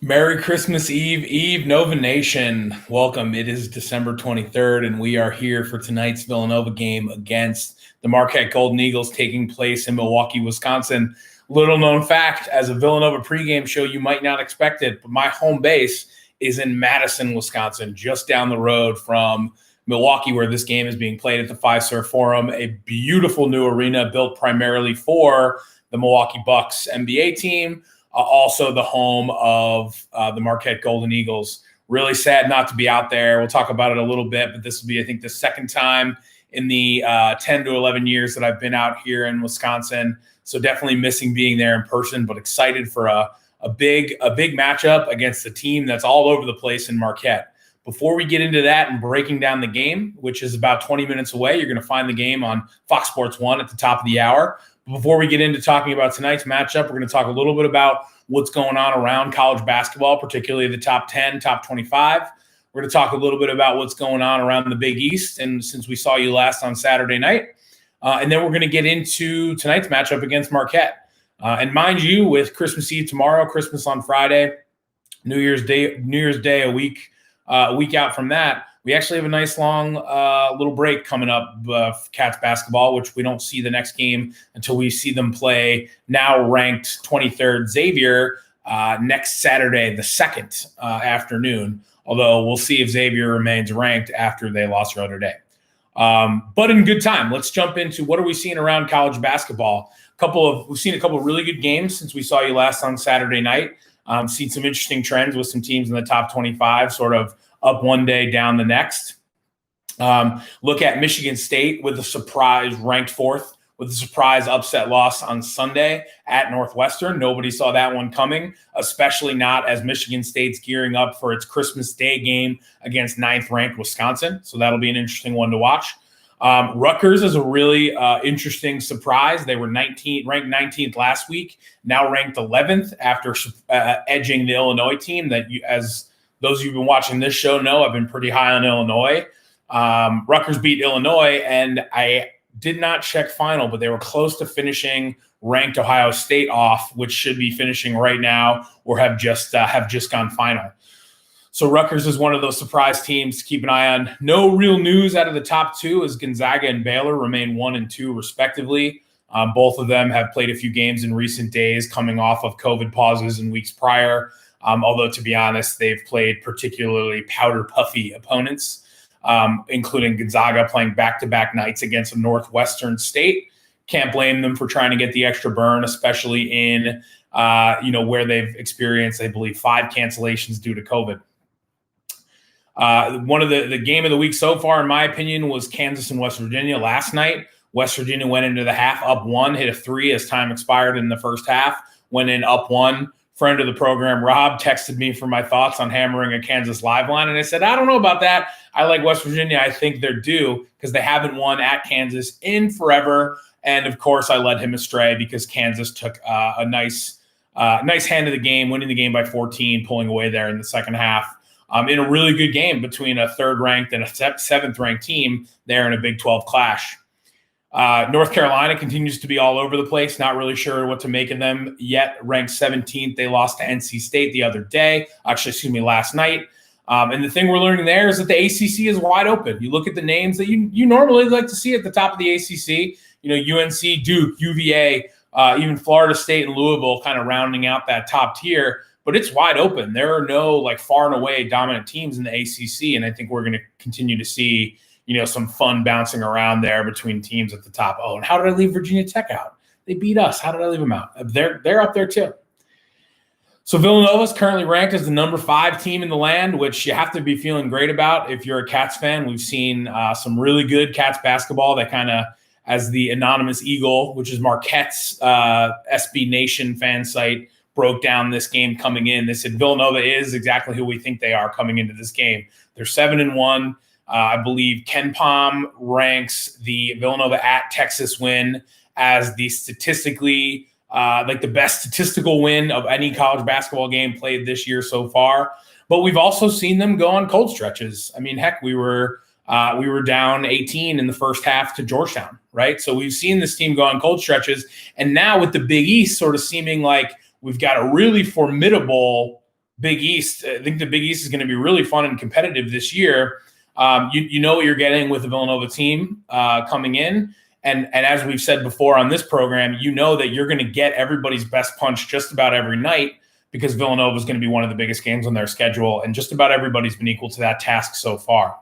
Merry Christmas Eve, Nova Nation. Welcome. It is December 23rd, and we are here for tonight's Villanova game against the Marquette Golden Eagles taking place in Milwaukee, Wisconsin. Little known fact, as a Villanova pregame show, you might not expect it, but my home base is in Madison, Wisconsin, just down the road from Milwaukee, where this game is being played at the Fiserv Forum, a beautiful new arena built primarily for the Milwaukee Bucks NBA team. Also the home of the Marquette Golden Eagles. Really sad not to be out there. We'll talk about it a little bit, but this will be, I think, the second time in the 10 to 11 years that I've been out here in Wisconsin. So definitely missing being there in person, but excited for a big matchup against a team that's all over the place in Marquette. Before we get into that and breaking down the game, which is about 20 minutes away, you're going to find the game on Fox Sports 1 at the top of the hour. Before we get into talking about tonight's matchup, we're going to talk a little bit about what's going on around college basketball, particularly the top 10, top 25. We're going to talk a little bit about what's going on around the Big East, and since we saw you last on Saturday night. And then we're going to get into tonight's matchup against Marquette. And mind you, with Christmas Eve tomorrow, Christmas on Friday, New Year's Day a week out from that, we actually have a nice long little break coming up for Cats basketball, which we don't see the next game until we see them play now ranked 23rd Xavier next Saturday, the 2nd afternoon, although we'll see if Xavier remains ranked after they lost the other day. But in good time, let's jump into what are we seeing around college basketball. We've seen a couple of really good games since we saw you last on Saturday night. Seen some interesting trends with some teams in the top 25, sort of up one day, down the next. Look at Michigan State with a surprise, ranked 4th, with a surprise upset loss on Sunday at Northwestern. Nobody saw that one coming, especially not as Michigan State's gearing up for its Christmas Day game against 9th-ranked Wisconsin. So that'll be an interesting one to watch. Rutgers is a really interesting surprise. They were ranked 19th last week, now ranked 11th after edging the Illinois team that, as those of you who've been watching this show know, I've been pretty high on Illinois. Rutgers beat Illinois, and I did not check final, but they were close to finishing ranked Ohio State off, which should be finishing right now or have just gone final. So Rutgers is one of those surprise teams to keep an eye on. No real news out of the top two as Gonzaga and Baylor remain 1 and 2 respectively. Both of them have played a few games in recent days coming off of COVID pauses in weeks prior. Although, to be honest, they've played particularly powder-puffy opponents, including Gonzaga playing back-to-back nights against a Northwestern State. Can't blame them for trying to get the extra burn, especially in where they've experienced, I believe, 5 cancellations due to COVID. One of the game of the week so far, in my opinion, was Kansas and West Virginia last night. West Virginia went into the half up 1, hit a 3 as time expired in the first half, went in up 1. Friend of the program, Rob, texted me for my thoughts on hammering a Kansas live line. And I said, I don't know about that. I like West Virginia. I think they're due because they haven't won at Kansas in forever. And, of course, I led him astray because Kansas took a nice hand of the game, winning the game by 14, pulling away there in the second half. In a really good game between a 3rd-ranked and a 7th-ranked team there in a Big 12 clash. North Carolina continues to be all over the place. Not really sure what to make of them yet. Ranked 17th. They lost to NC State the other day. Last night. And the thing we're learning there is that the ACC is wide open. You look at the names that you normally like to see at the top of the ACC. UNC, Duke, UVA, even Florida State and Louisville kind of rounding out that top tier. But it's wide open. There are no far and away dominant teams in the ACC. And I think we're going to continue to see some fun bouncing around there between teams at the top. Oh, and how did I leave Virginia Tech out? They beat us. How did I leave them out? They're up there too. So Villanova is currently ranked as the number 5 team in the land, which you have to be feeling great about if you're a Cats fan. We've seen some really good Cats basketball that kind of, as the Anonymous Eagle, which is Marquette's SB Nation fan site, broke down this game coming in. They said Villanova is exactly who we think they are coming into this game. They're 7-1. I believe Ken Pom ranks the Villanova at Texas win as the statistically the best statistical win of any college basketball game played this year so far. But we've also seen them go on cold stretches. I mean, heck, we were down 18 in the first half to Georgetown, right? So we've seen this team go on cold stretches. And now with the Big East sort of seeming like we've got a really formidable Big East, I think the Big East is going to be really fun and competitive this year. You know what you're getting with the Villanova team coming in. And as we've said before on this program, you know that you're going to get everybody's best punch just about every night because Villanova is going to be one of the biggest games on their schedule. And just about everybody's been equal to that task so far.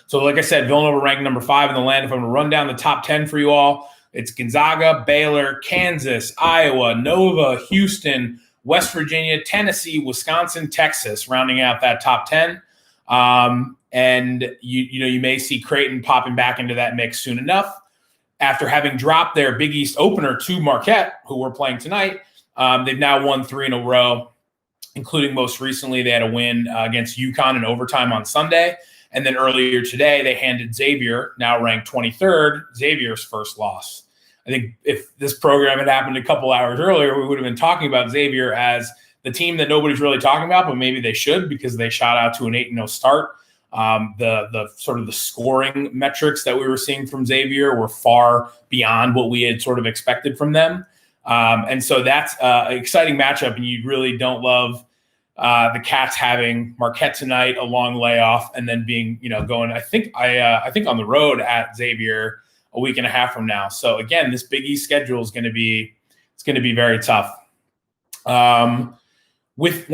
So like I said, Villanova ranked number 5 in the land. If I'm going to run down the top 10 for you all, it's Gonzaga, Baylor, Kansas, Iowa, Nova, Houston, West Virginia, Tennessee, Wisconsin, Texas, rounding out that top 10. And you may see Creighton popping back into that mix soon enough. After having dropped their Big East opener to Marquette, who we're playing tonight, they've now won 3 in a row, including most recently they had a win against UConn in overtime on Sunday. And then earlier today, they handed Xavier, now ranked 23rd, Xavier's first loss. I think if this program had happened a couple hours earlier, we would have been talking about Xavier as the team that nobody's really talking about, but maybe they should because they shot out to an 8-0 start. The sort of the scoring metrics that we were seeing from Xavier were far beyond what we had sort of expected from them. And so that's an exciting matchup, and you really don't love the Cats having Marquette tonight, a long layoff, and then being, going, I think on the road at Xavier a week and a half from now. So again, this Big East schedule is going to be very tough. When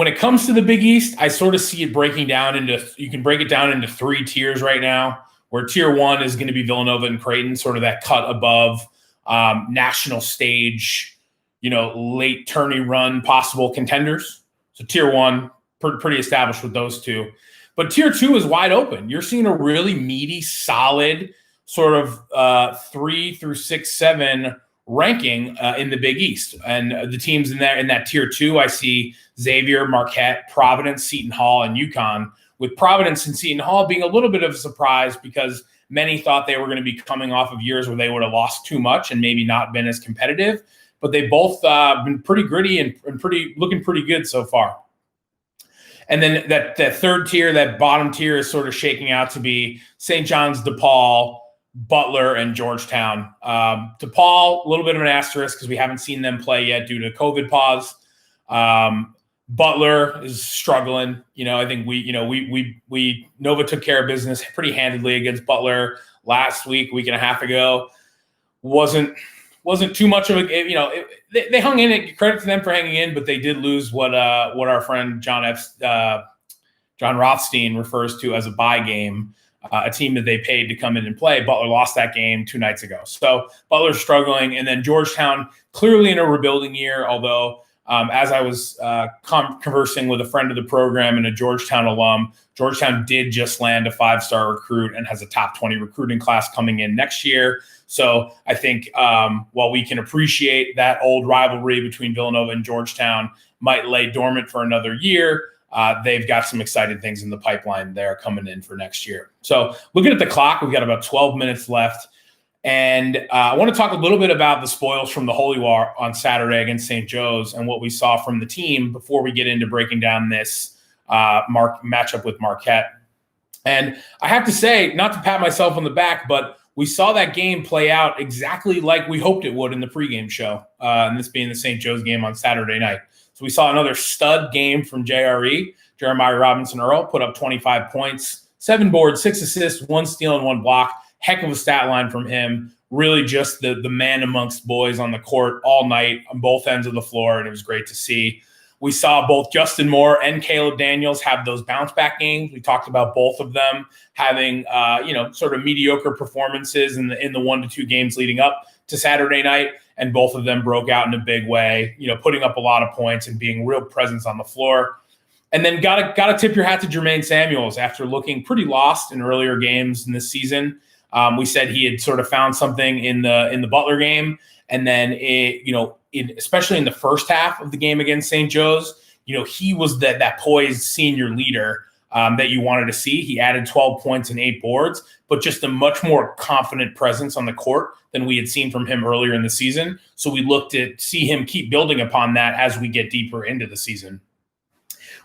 it comes to the Big East, I sort of see it you can break it down into 3 tiers right now, where tier 1 is going to be Villanova and Creighton, sort of that cut above national stage, late tourney run possible contenders. So tier 1, pretty established with those 2. But tier 2 is wide open. You're seeing a really meaty, solid sort of 3 through 6, 7 ranking in the Big East. And the teams in that tier 2, I see Xavier, Marquette, Providence, Seton Hall, and UConn, with Providence and Seton Hall being a little bit of a surprise because many thought they were going to be coming off of years where they would have lost too much and maybe not been as competitive. But they both been pretty gritty and looking pretty good so far. And then that third tier, that bottom tier, is sort of shaking out to be St. John's, Depaul, Butler, and Georgetown. Depaul, a little bit of an asterisk because we haven't seen them play yet due to COVID pause. Butler is struggling. I think Nova took care of business pretty handedly against Butler last week and a half ago. Wasn't too much of a, they hung in it. Credit to them for hanging in, but they did lose what our friend John Rothstein refers to as a bye game, a team that they paid to come in and play. Butler lost that game 2 nights ago. So Butler's struggling. And then Georgetown, clearly in a rebuilding year, although as I was conversing with a friend of the program and a Georgetown alum, Georgetown did just land a 5-star recruit and has a top 20 recruiting class coming in next year. So I think while we can appreciate that old rivalry between Villanova and Georgetown might lay dormant for another year, they've got some exciting things in the pipeline there coming in for next year. So looking at the clock, we've got about 12 minutes left. And I want to talk a little bit about the spoils from the Holy War on Saturday against St. Joe's and what we saw from the team before we get into breaking down this matchup with Marquette. And I have to say, not to pat myself on the back, but we saw that game play out exactly like we hoped it would in the pregame show, and this being the St. Joe's game on Saturday night. So we saw another stud game from JRE, Jeremiah Robinson Earl, put up 25 points, 7 boards, 6 assists, 1 steal, and 1 block. Heck of a stat line from him. Really just the man amongst boys on the court all night on both ends of the floor, and it was great to see. We saw both Justin Moore and Caleb Daniels have those bounce back games. We talked about both of them having, sort of mediocre performances in the 1 to 2 games leading up to Saturday night. And both of them broke out in a big way, putting up a lot of points and being real presence on the floor. And then got to tip your hat to Jermaine Samuels after looking pretty lost in earlier games in this season. We said he had sort of found something in the Butler game. And then, especially in the first half of the game against St. Joe's, he was that poised senior leader that you wanted to see. He added 12 points and 8 boards, but just a much more confident presence on the court than we had seen from him earlier in the season. So we looked to see him keep building upon that as we get deeper into the season.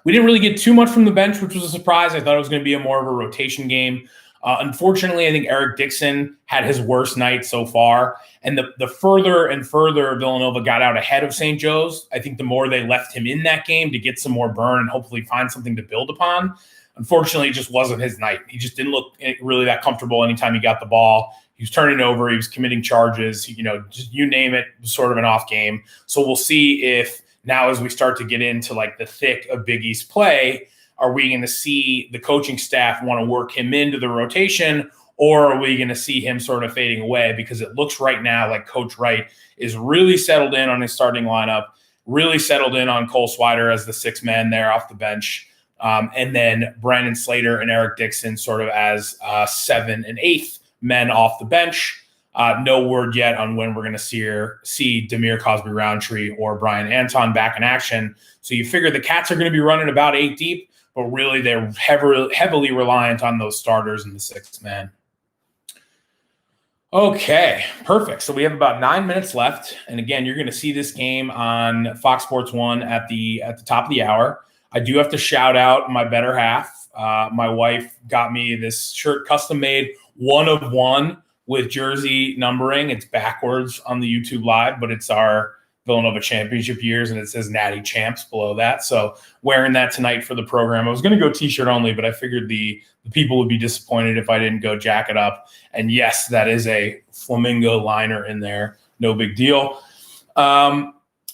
We didn't really get too much from the bench, which was a surprise. I thought it was going to be more of a rotation game. Unfortunately, I think Eric Dixon had his worst night so far. And the further and further Villanova got out ahead of St. Joe's, I think the more they left him in that game to get some more burn and hopefully find something to build upon. Unfortunately, it just wasn't his night. He just didn't look really that comfortable anytime he got the ball. He was turning over. He was committing charges. Just you name it, sort of an off game. So we'll see if now as we start to get into like the thick of Big East play, are we going to see the coaching staff want to work him into the rotation, or are we going to see him sort of fading away? Because it looks right now like Coach Wright is really settled in on his starting lineup, really settled in on Cole Swider as the sixth man there off the bench. And then Brandon Slater and Eric Dixon sort of as 7th and 8th men off the bench. No word yet on when we're going to see Demir Cosby-Roundtree or Brian Anton back in action. So you figure the Cats are going to be running about 8 deep, but really they're heavily reliant on those starters in the sixth man. Okay, perfect. So we have about 9 minutes left. And again, you're going to see this game on Fox Sports 1 at the top of the hour. I do have to shout out my better half. My wife got me this shirt custom made, 1 of 1 with jersey numbering. It's backwards on the YouTube Live, but it's our Villanova championship years, and it says Natty Champs below that. So wearing that tonight for the program. I was going to go T-shirt only, but I figured the people would be disappointed if I didn't go jacket up. And yes, that is a flamingo liner in there. No big deal.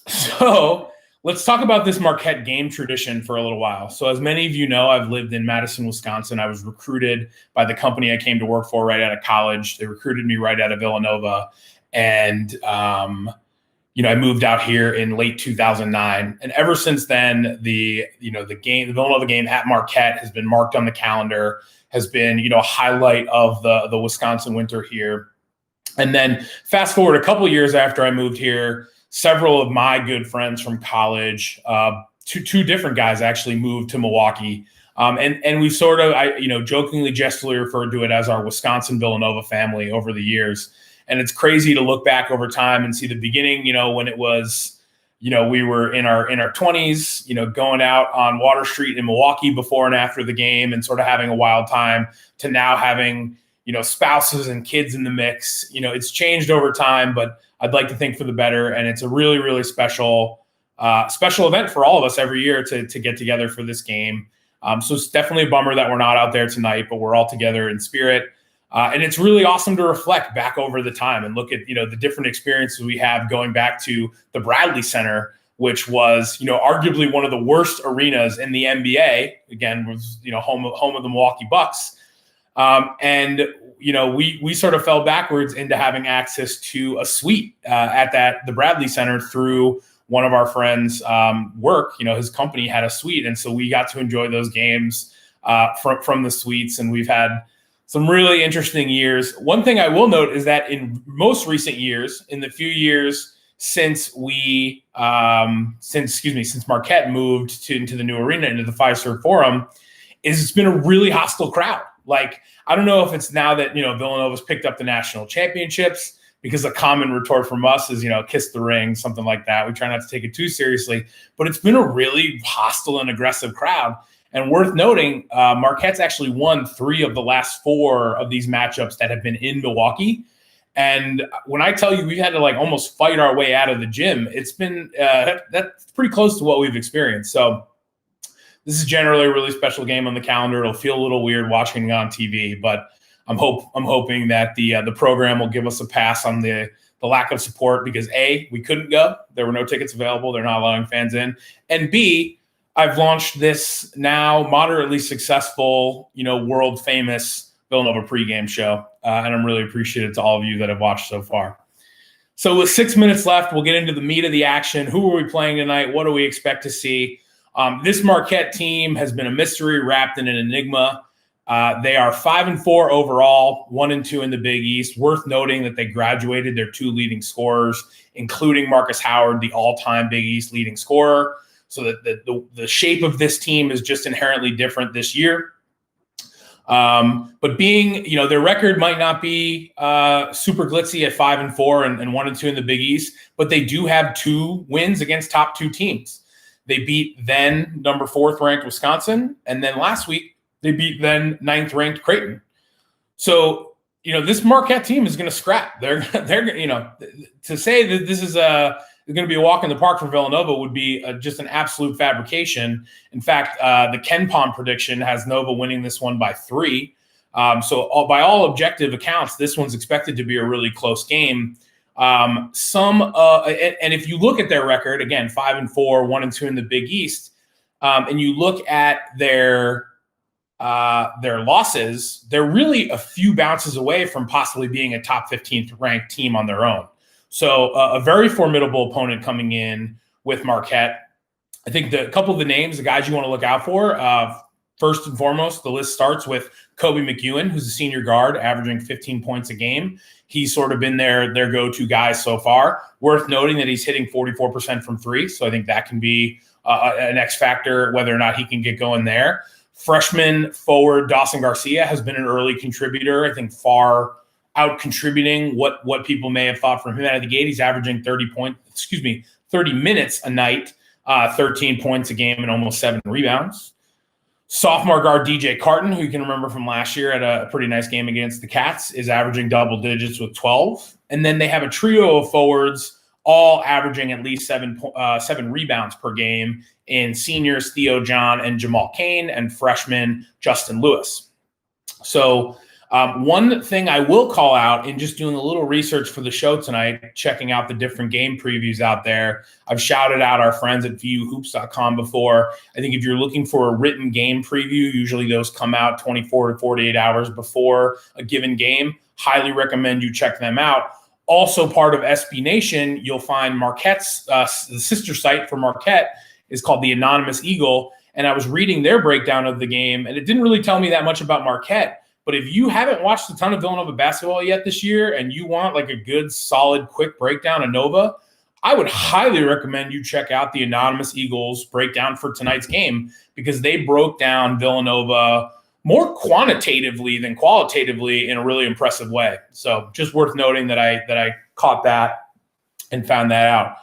So let's talk about this Marquette game tradition for a little while. So as many of you know, I've lived in Madison, Wisconsin. I was recruited by the company I came to work for right out of college. They recruited me right out of Villanova. And, I moved out here in late 2009. And ever since then, the Villanova game at Marquette has been marked on the calendar, has been, a highlight of the Wisconsin winter here. And then fast forward a couple of years after I moved here, several of my good friends from college, two different guys actually moved to Milwaukee. And we sort of, jokingly, jestingly referred to it as our Wisconsin Villanova family over the years. And it's crazy to look back over time and see the beginning, when it was, we were in our 20s, going out on Water Street in Milwaukee before and after the game and sort of having a wild time, to now having, spouses and kids in the mix. It's changed over time, but I'd like to think for the better. And it's a really, really special event for all of us every year to get together for this game. So it's definitely a bummer that we're not out there tonight, but we're all together in spirit. And it's really awesome to reflect back over the time and look at, the different experiences we have going back to the Bradley Center, which was, arguably one of the worst arenas in the NBA. Again, was, home of the Milwaukee Bucks. And we sort of fell backwards into having access to a suite at the Bradley Center through one of our friends' work. His company had a suite. And so we got to enjoy those games from the suites. And we've had some really interesting years. One thing I will note is that in most recent years, in the few years since Marquette moved into the new arena, into the Fiserv Forum, it's been a really hostile crowd. Like, I don't know if it's now that, Villanova's picked up the national championships, because a common retort from us is, kiss the ring, something like that. We try not to take it too seriously, but it's been a really hostile and aggressive crowd. And worth noting, Marquette's actually won 3 of the last 4 of these matchups that have been in Milwaukee. And when I tell you we've had to almost fight our way out of the gym, it's been that's pretty close to what we've experienced. So this is generally a really special game on the calendar. It'll feel a little weird watching it on TV, but I'm hoping that the program will give us a pass on the lack of support, because A, we couldn't go. There were no tickets available. They're not allowing fans in. And B, I've launched this now moderately successful, world famous Villanova pregame show. And I'm really appreciative to all of you that have watched so far. So with 6 minutes left, we'll get into the meat of the action. Who are we playing tonight? What do we expect to see? This Marquette team has been a mystery wrapped in an enigma. They are 5-4 overall, 1-2 in the Big East. Worth noting that they graduated their 2 leading scorers, including Marcus Howard, the all-time Big East leading scorer. So that the shape of this team is just inherently different this year. But being, their record might not be super glitzy at 5-4 and 1-2 in the Big East, but they do have 2 wins against top 2 teams. They beat then number 4th ranked Wisconsin, and then last week they beat then 9th ranked Creighton. So, this Marquette team is going to scrap. They're to say that this is going to be a walk in the park for Villanova would be just an absolute fabrication. In fact, the Ken Pom prediction has Nova winning this one by 3. So by all objective accounts, this one's expected to be a really close game. And if you look at their record, again, 5-4, 1-2 in the Big East, and you look at their losses, they're really a few bounces away from possibly being a top 15th ranked team on their own. So a very formidable opponent coming in with Marquette. I think a couple of the names, the guys you want to look out for, first and foremost, the list starts with Kobe Mcewen, who's a senior guard, averaging 15 points a game. He's sort of been their go-to guy so far. Worth noting that he's hitting 44% from 3, so I think that can be an X factor, whether or not he can get going there. Freshman forward Dawson Garcia has been an early contributor, I think far out contributing what people may have thought from him out of the gate. He's averaging 30 minutes a night, 13 points a game and almost 7 rebounds. Sophomore guard DJ Carton, who you can remember from last year at a pretty nice game against the Cats, is averaging double digits with 12. And then they have a trio of forwards all averaging at least 7 rebounds per game in seniors Theo John and Jamal Cain and freshman Justin Lewis. So one thing I will call out in just doing a little research for the show tonight, checking out the different game previews out there. I've shouted out our friends at vuhoops.com before. I think if you're looking for a written game preview, usually those come out 24 to 48 hours before a given game. Highly recommend you check them out. Also part of SB Nation, you'll find Marquette's, the sister site for Marquette is called the Anonymous Eagle. And I was reading their breakdown of the game, and it didn't really tell me that much about Marquette. But if you haven't watched a ton of Villanova basketball yet this year and you want like a good, solid, quick breakdown of Nova, I would highly recommend you check out the Anonymous Eagles breakdown for tonight's game because they broke down Villanova more quantitatively than qualitatively in a really impressive way. So just worth noting that I caught that and found that out.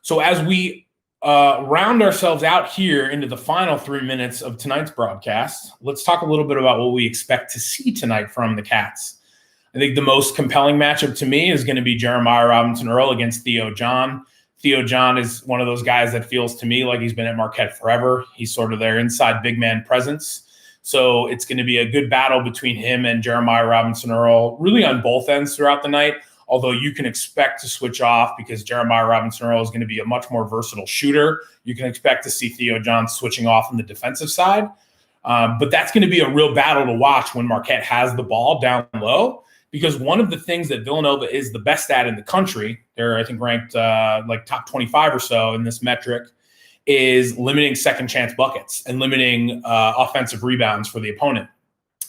So as we round ourselves out here into the final 3 minutes of tonight's broadcast, let's talk a little bit about what we expect to see tonight from the Cats. I think the most compelling matchup to me is going to be Jeremiah Robinson-Earl against Theo John. Theo John is one of those guys that feels to me like he's been at Marquette forever. He's sort of their inside big man presence. So it's going to be a good battle between him and Jeremiah Robinson-Earl, really on both ends throughout the night. Although you can expect to switch off because Jeremiah Robinson-Earl is going to be a much more versatile shooter. You can expect to see Theo John switching off on the defensive side. But that's going to be a real battle to watch when Marquette has the ball down low, because one of the things that Villanova is the best at in the country, they're, I think, ranked like top 25 or so in this metric, is limiting second chance buckets and limiting offensive rebounds for the opponent.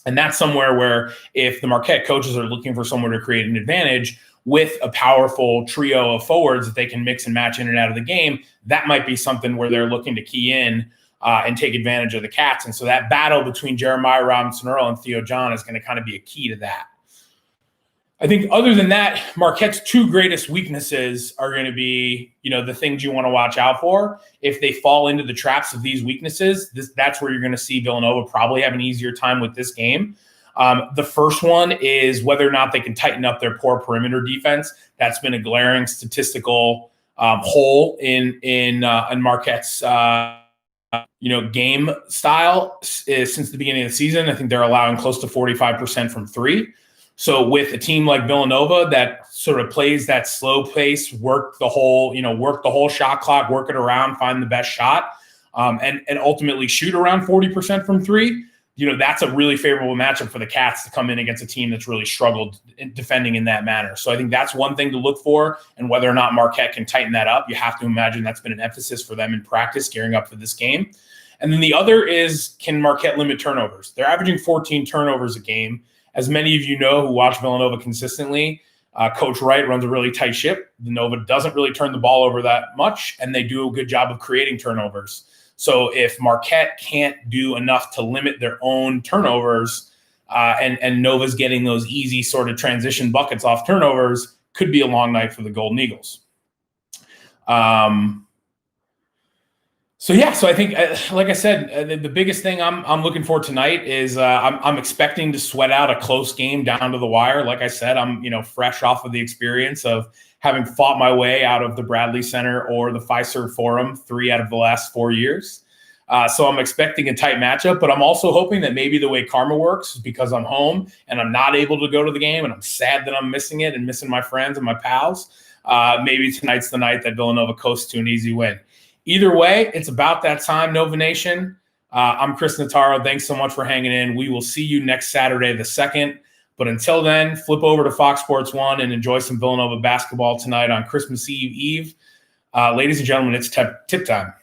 And that's somewhere where if the Marquette coaches are looking for someone to create an advantage with a powerful trio of forwards that they can mix and match in and out of the game, that might be something where they're looking to key in and take advantage of the Cats. And so that battle between Jeremiah Robinson-Earl and Theo John is going to kind of be a key to that. I think other than that, Marquette's 2 greatest weaknesses are going to be, the things you want to watch out for. If they fall into the traps of these weaknesses, that's where you're going to see Villanova probably have an easier time with this game. The first one is whether or not they can tighten up their poor perimeter defense. That's been a glaring statistical hole in Marquette's game style since the beginning of the season. I think they're allowing close to 45% from 3. So with a team like Villanova that sort of plays that slow pace, work the whole shot clock, work it around, find the best shot, and ultimately shoot around 40% from 3, that's a really favorable matchup for the Cats to come in against a team that's really struggled in defending in that manner. So I think that's one thing to look for, and whether or not Marquette can tighten that up, you have to imagine that's been an emphasis for them in practice gearing up for this game. And then the other is, can Marquette limit turnovers? They're averaging 14 turnovers a game. As many of you know who watch Villanova consistently, Coach Wright runs a really tight ship. Villanova doesn't really turn the ball over that much, and they do a good job of creating turnovers. So if Marquette can't do enough to limit their own turnovers, and Nova's getting those easy sort of transition buckets off turnovers, could be a long night for the Golden Eagles. So I think, like I said, the biggest thing I'm looking for tonight is I'm expecting to sweat out a close game down to the wire. Like I said, I'm fresh off of the experience of having fought my way out of the Bradley Center or the Fiserv Forum 3 out of the last 4 years. So I'm expecting a tight matchup, but I'm also hoping that maybe the way karma works is because I'm home and I'm not able to go to the game and I'm sad that I'm missing it and missing my friends and my pals. Maybe tonight's the night that Villanova coasts to an easy win. Either way, it's about that time, Nova Nation. I'm Chris Notaro. Thanks so much for hanging in. We will see you next Saturday, the 2nd. But until then, flip over to Fox Sports 1 and enjoy some Villanova basketball tonight on Christmas Eve. Ladies and gentlemen, it's tip time.